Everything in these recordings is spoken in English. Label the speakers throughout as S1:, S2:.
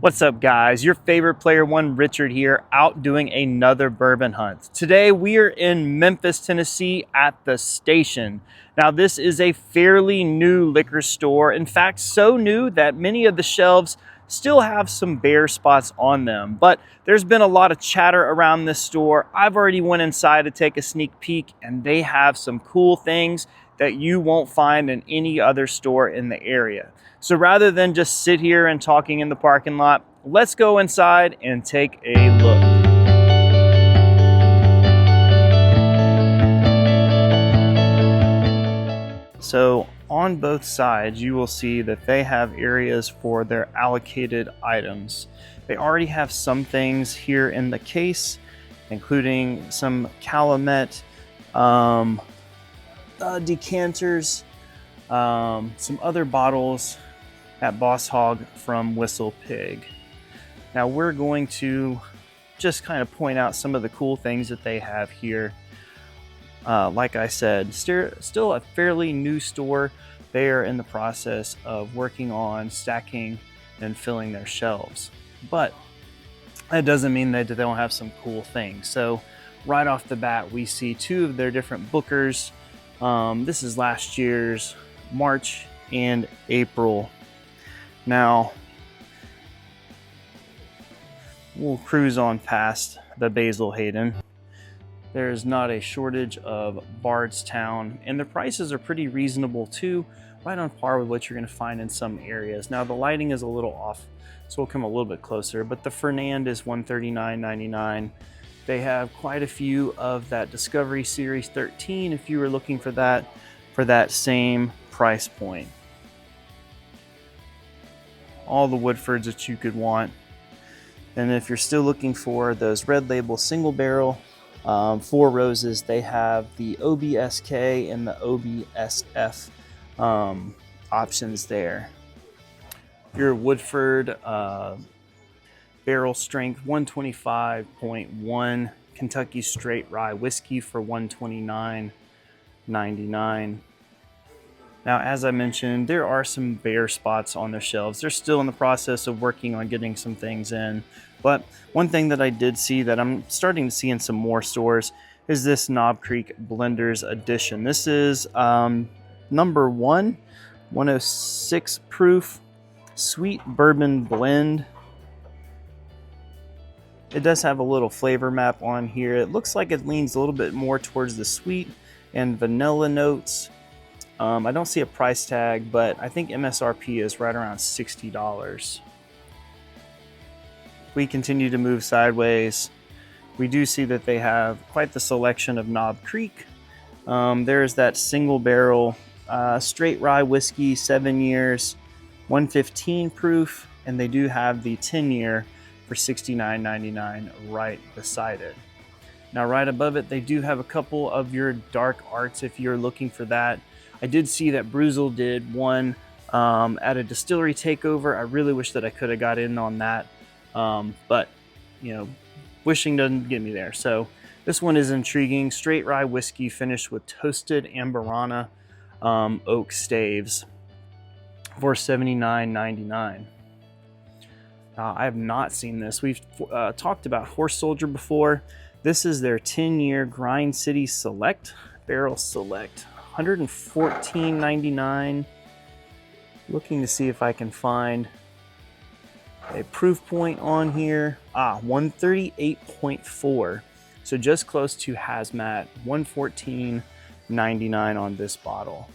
S1: What's up, guys? Your favorite player one, Richard here, out doing another bourbon hunt. Today we are in Memphis, Tennessee at the Station. Now this is a fairly new liquor store. In fact, so new that many of the shelves still have some bare spots on them. But there's been a lot of chatter around this store. I've already went inside to take a sneak peek, and they have some cool things that you won't find in any other store in the area. So rather than just sit here and talking in the parking lot, let's go inside and take a look. So on both sides, you will see that they have areas for their allocated items. They already have some things here in the case, including some Calumet decanters, some other bottles at Boss Hog from Whistle Pig. Now we're going to just kind of point out some of the cool things that they have here. Like I said, still a fairly new store. They are in the process of working on stacking and filling their shelves. But that doesn't mean that they don't have some cool things. So right off the bat, we see two of their different bookers. This is last year's March and April. Now, we'll cruise on past the Basil Hayden. There's not a shortage of Bardstown, and the prices are pretty reasonable too, right on par with what you're going to find in some areas. Now, the lighting is a little off, so we'll come a little bit closer, but the Fernand is $139.99. They have quite a few of that Discovery Series 13 if you were looking for that same price point. All the Woodfords that you could want. And if you're still looking for those red label single barrel Four Roses, they have the OBSK and the OBSF options there. Your Woodford barrel strength 125.1 Kentucky straight rye whiskey for $129.99. Now, as I mentioned, there are some bare spots on their shelves. They're still in the process of working on getting some things in. But one thing that I did see that I'm starting to see in some more stores is this Knob Creek Blenders Edition. This is number 106 proof sweet bourbon blend. It does have a little flavor map on here. It looks like it leans a little bit more towards the sweet and vanilla notes. I don't see a price tag, but I think MSRP is right around $60. We continue to move sideways. We do see that they have quite the selection of Knob Creek. There's that single barrel straight rye whiskey, 7 years, 115 proof, and they do have the 10-year for $69.99 right beside it. Now, right above it, they do have a couple of your dark arts if you're looking for that. I did see that Bruzel did one at a distillery takeover. I really wish that I could have got in on that, but you know, wishing doesn't get me there. So this one is intriguing. Straight rye whiskey finished with toasted Amburana oak staves for $79.99. I have not seen this. We've talked about Horse Soldier before. This is their 10-year Grind City Select Barrel Select. $114.99. Looking to see if I can find a proof point on here. 138.4. So just close to hazmat. $114.99 on this bottle.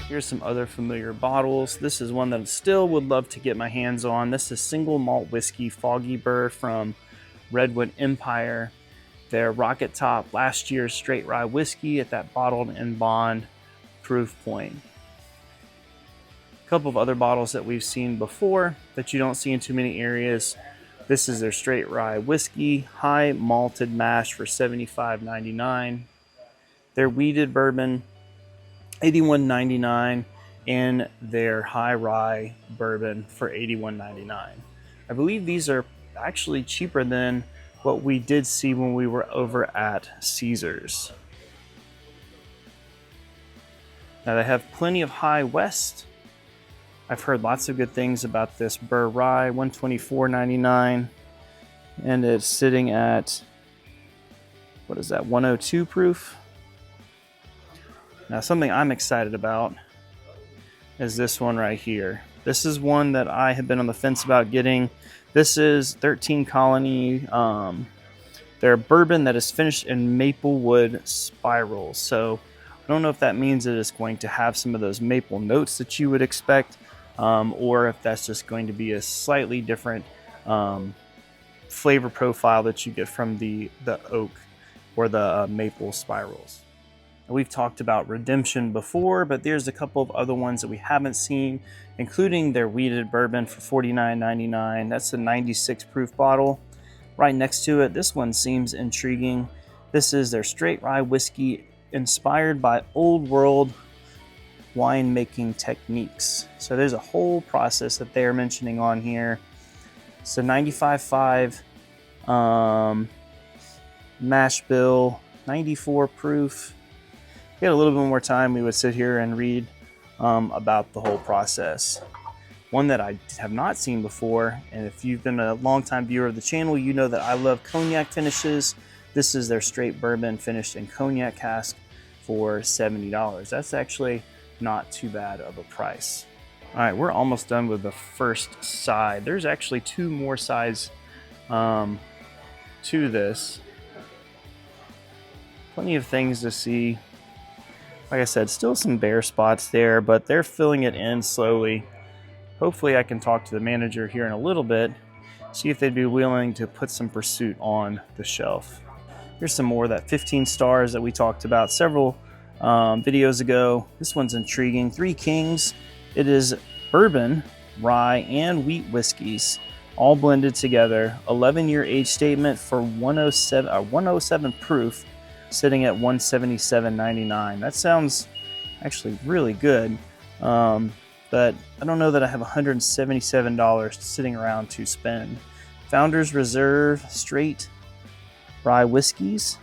S1: Here's some other familiar bottles. This is one that I still would love to get my hands on. This is single malt whiskey Foggy Burr from Redwood Empire. Their Rocket Top last year's straight rye whiskey at that bottled in bond proof point. A couple of other bottles that we've seen before that you don't see in too many areas. This is their straight rye whiskey, high malted mash for $75.99. Their weeded bourbon, $81.99, and their high rye bourbon for $81.99. I believe these are actually cheaper than what we did see when we were over at Caesars. Now they have plenty of High West, I've heard lots of good things about this Burr Rye, $124.99, and it's sitting at, what is that, 102 proof? Now, something I'm excited about is this one right here. This is one that I have been on the fence about getting. This is 13 Colony. They're bourbon that is finished in maple wood spirals. So I don't know if that means it is going to have some of those maple notes that you would expect, or if that's just going to be a slightly different flavor profile that you get from the oak or the maple spirals. We've talked about Redemption before, but there's a couple of other ones that we haven't seen, including their wheated bourbon for $49.99. That's a 96 proof bottle. Right next to it, this one seems intriguing. This is their straight rye whiskey inspired by old world winemaking techniques. So there's a whole process that they're mentioning on here. So 95.5 mash bill, 94 proof. If we had a little bit more time, we would sit here and read about the whole process. One that I have not seen before, and if you've been a longtime viewer of the channel, you know that I love cognac finishes. This is their straight bourbon finished in cognac cask for $70. That's actually not too bad of a price. All right, we're almost done with the first side. There's actually two more sides to this. Plenty of things to see. Like I said, still some bare spots there, but they're filling it in slowly. Hopefully I can talk to the manager here in a little bit, see if they'd be willing to put some Pursuit on the shelf. Here's some more of that 15 stars that we talked about several videos ago. This one's intriguing. Three Kings. It is bourbon, rye, and wheat whiskeys, all blended together. 11-year age statement for 107 proof, sitting at $177.99. That sounds actually really good. But I don't know that I have $177 sitting around to spend. Founders Reserve Straight Rye Whiskeys.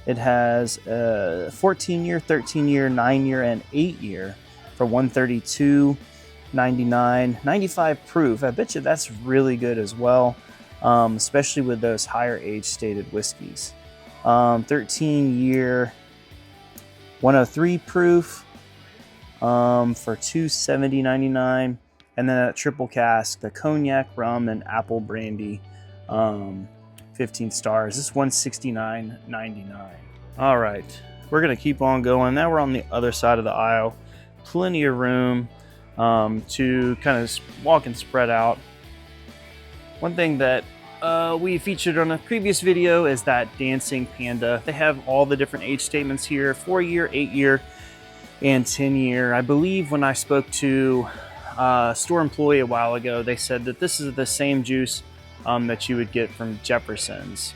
S1: It has a 14-year, 13-year, 9-year, and 8-year for $132.99. 95 proof. I bet you that's really good as well, especially with those higher age stated whiskeys. 13-year, 103 proof. For $270.99, and then that triple cask, the cognac, rum, and apple brandy, 15 stars. This is $169.99. All right, we're gonna keep on going. Now we're on the other side of the aisle. Plenty of room to kind of walk and spread out. One thing that we featured on a previous video is that Dancing Panda. They have all the different age statements here: 4-year, 8-year, and 10-year. I believe when I spoke to a store employee a while ago, they said that this is the same juice that you would get from Jefferson's.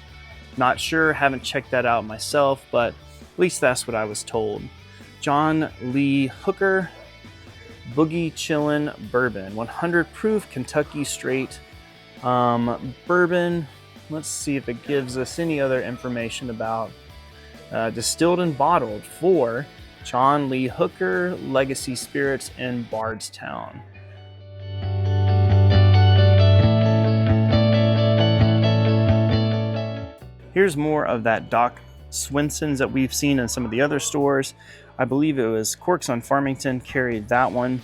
S1: Not sure, haven't checked that out myself, but at least that's what I was told. John Lee Hooker Boogie Chillin' Bourbon, 100 proof Kentucky straight bourbon. Let's see if it gives us any other information about distilled and bottled for John Lee Hooker Legacy Spirits in Bardstown. Here's more of that Doc Swinson's that we've seen in some of the other stores. I believe it was Corks on Farmington carried that one,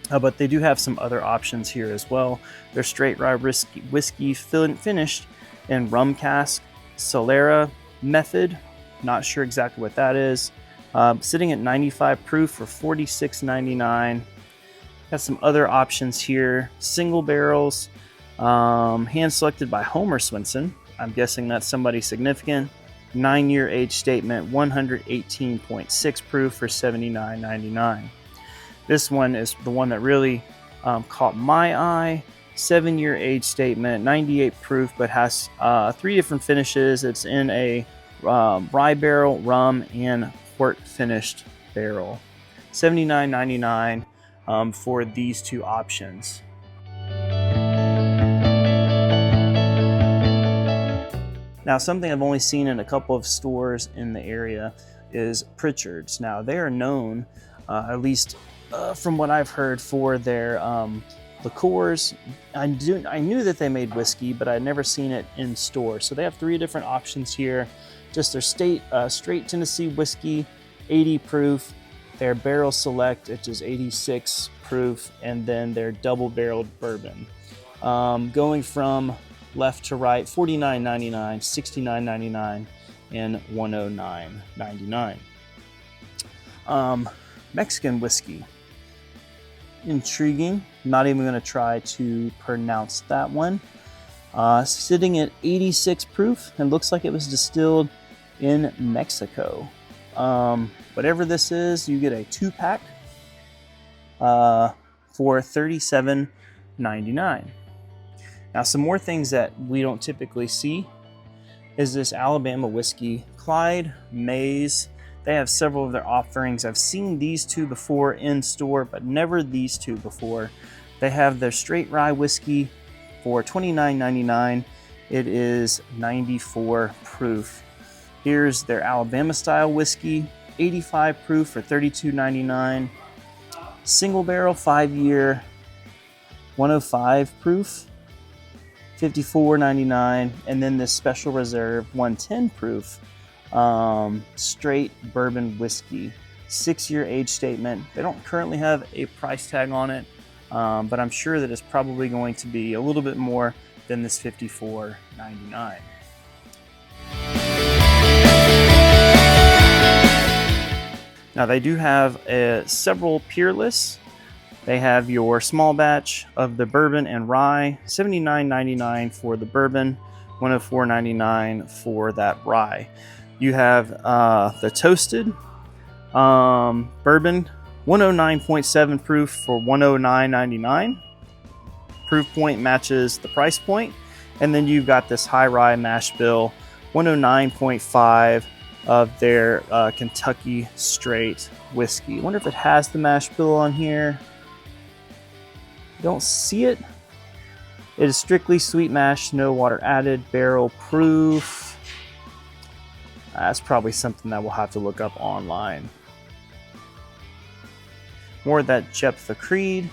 S1: but they do have some other options here as well. They're straight rye whiskey finished in rum cask, Solera Method, not sure exactly what that is. Sitting at 95 proof for $46.99. Got some other options here. Single barrels, hand selected by Homer Swinson. I'm guessing that's somebody significant. 9-year age statement, 118.6 proof for $79.99. This one is the one that really caught my eye. 7-year age statement, 98 proof, but has 3 different finishes. It's in a rye barrel, rum, and port finished barrel. $79.99 for these two options. Now, something I've only seen in a couple of stores in the area is Pritchard's. Now, they are known, at least from what I've heard, for their liqueurs. I knew that they made whiskey, but I'd never seen it in store. So they have 3 different options here. Just their straight Tennessee whiskey, 80 proof, their barrel select, which is 86 proof, and then their double barreled bourbon. Going from left to right, $49.99, $69.99, and $109.99. Mexican whiskey. Intriguing. Not even going to try to pronounce that one. Sitting at 86 proof, and looks like it was distilled in Mexico. Whatever this is, you get a 2-pack for $37.99. Now, some more things that we don't typically see is this Alabama whiskey, Clyde Maize. They have several of their offerings. I've seen these 2 before in store, but never these 2 before. They have their straight rye whiskey for $29.99. It is 94 proof. Here's their Alabama style whiskey, 85 proof for $32.99. Single barrel 5-year, 105 proof, $54.99. And then this special reserve 110 proof straight bourbon whiskey, 6-year age statement. They don't currently have a price tag on it, but I'm sure that it's probably going to be a little bit more than this $54.99. Now they do have several peerless. They have your small batch of the bourbon and rye, $79.99 for the bourbon, $104.99 for that rye. You have the toasted bourbon, 109.7 proof for $109.99. Proof point matches the price point. And then you've got this high rye mash bill, 109.5 of their Kentucky straight whiskey. I wonder if it has the mash bill on here. Don't see it. It is strictly sweet mash, no water added, barrel proof. That's probably something that we'll have to look up online. More of that Jephthah Creed,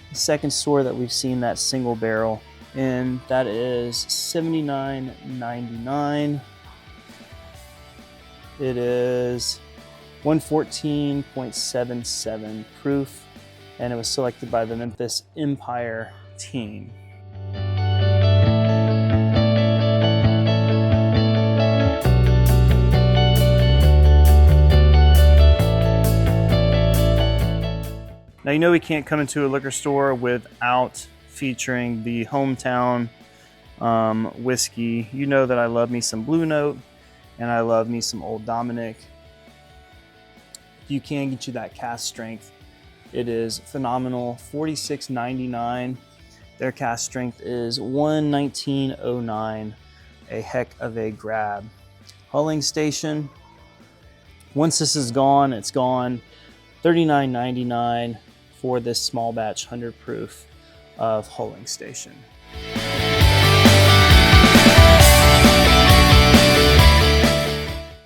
S1: the second store that we've seen that single barrel in. That is $79.99. It is 114.77 proof, and it was selected by the Memphis Empire team. Now, you know we can't come into a liquor store without featuring the hometown whiskey. You know that I love me some Blue Note, and I love me some Old Dominick. You can get you that cask strength. It is phenomenal, $46.99. Their cask strength is 119.09, a heck of a grab. Hulling Station, once this is gone, it's gone. $39.99 for this small batch 100 proof of Hulling Station.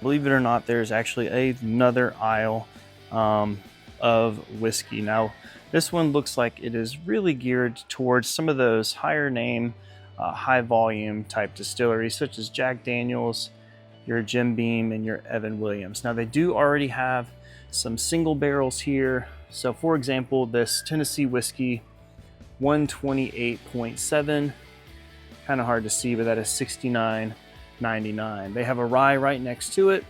S1: Believe it or not, there's actually another aisle of whiskey. Now, this one looks like it is really geared towards some of those higher name, high volume type distilleries, such as Jack Daniel's, your Jim Beam, and your Evan Williams. Now, they do already have some single barrels here. So, for example, this Tennessee whiskey, 128.7, kind of hard to see, but that is $69.99. They have a rye right next to it.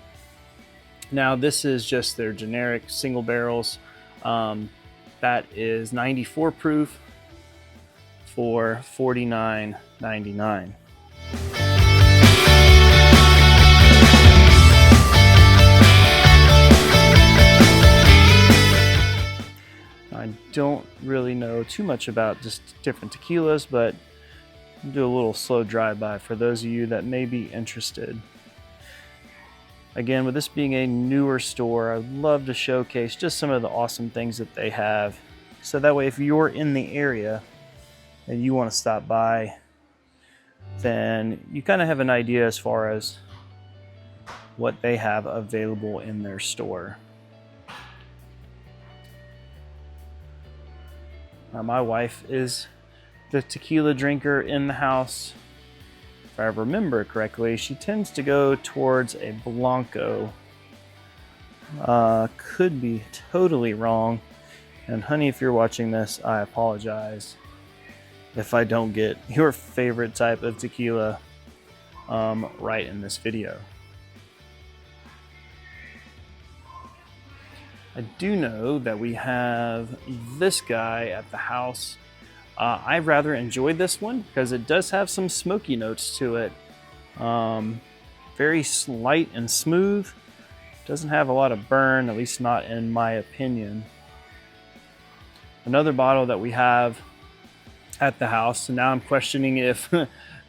S1: Now, this is just their generic single barrels. That is 94 proof for $49.99. I don't really know too much about just different tequilas, but I'll do a little slow drive-by for those of you that may be interested. Again, with this being a newer store, I'd love to showcase just some of the awesome things that they have. So that way, if you're in the area and you want to stop by, then you kind of have an idea as far as what they have available in their store. Now, my wife is the tequila drinker in the house. If I remember correctly, she tends to go towards a Blanco. Could be totally wrong. And honey, if you're watching this, I apologize if I don't get your favorite type of tequila right in this video. I do know that we have this guy at the house. I rather enjoyed this one because it does have some smoky notes to it. Very slight and smooth. Doesn't have a lot of burn, at least not in my opinion. Another bottle that we have at the house, and now I'm questioning if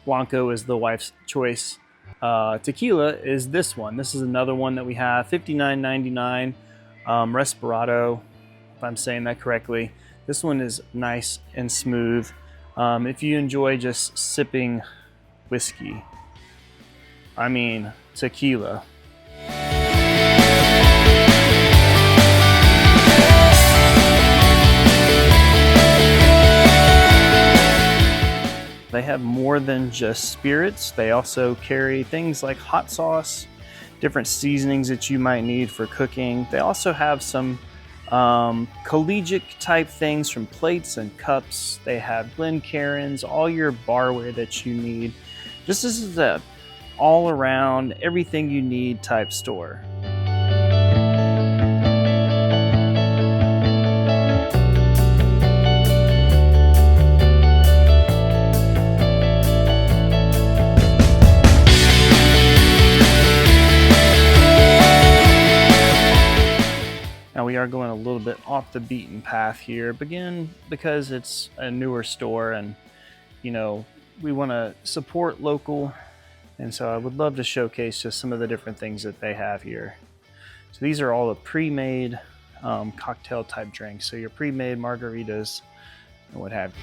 S1: Blanco is the wife's choice. Tequila is this one. This is another one that we have, $59.99. Respirado, if I'm saying that correctly. This one is nice and smooth. If you enjoy just sipping whiskey, I mean tequila. They have more than just spirits. They also carry things like hot sauce, different seasonings that you might need for cooking. They also have some collegiate type things from plates and cups. They have Glencairns, all your barware that you need. This is a all around everything you need type store. Now we are going a little bit off the beaten path here, again, because it's a newer store and, you know, we want to support local. And so I would love to showcase just some of the different things that they have here. So these are all the pre-made cocktail type drinks. So your pre-made margaritas and what have you.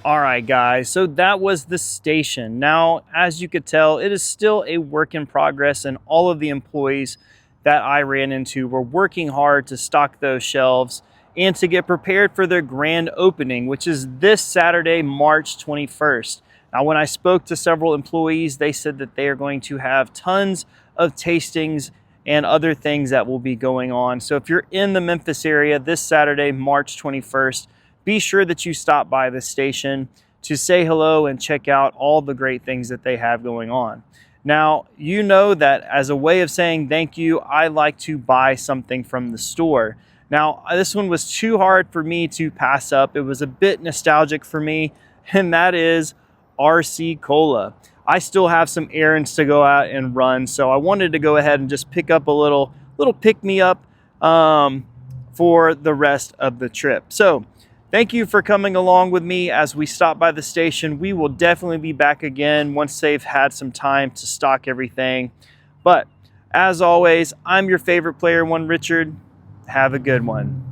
S1: All right, guys, so that was the station. Now, as you could tell, it is still a work in progress, and all of the employees that I ran into were working hard to stock those shelves and to get prepared for their grand opening, which is this Saturday, March 21st. Now, when I spoke to several employees, they said that they are going to have tons of tastings and other things that will be going on. So if you're in the Memphis area this Saturday, March 21st, be sure that you stop by the station to say hello and check out all the great things that they have going on. Now, you know that as a way of saying thank you, I like to buy something from the store. Now, this one was too hard for me to pass up. It was a bit nostalgic for me, and that is RC Cola. I still have some errands to go out and run, so I wanted to go ahead and just pick up a little pick-me-up for the rest of the trip. So, thank you for coming along with me as we stop by the station. We will definitely be back again once they've had some time to stock everything. But as always, I'm your favorite player one, Richard. Have a good one.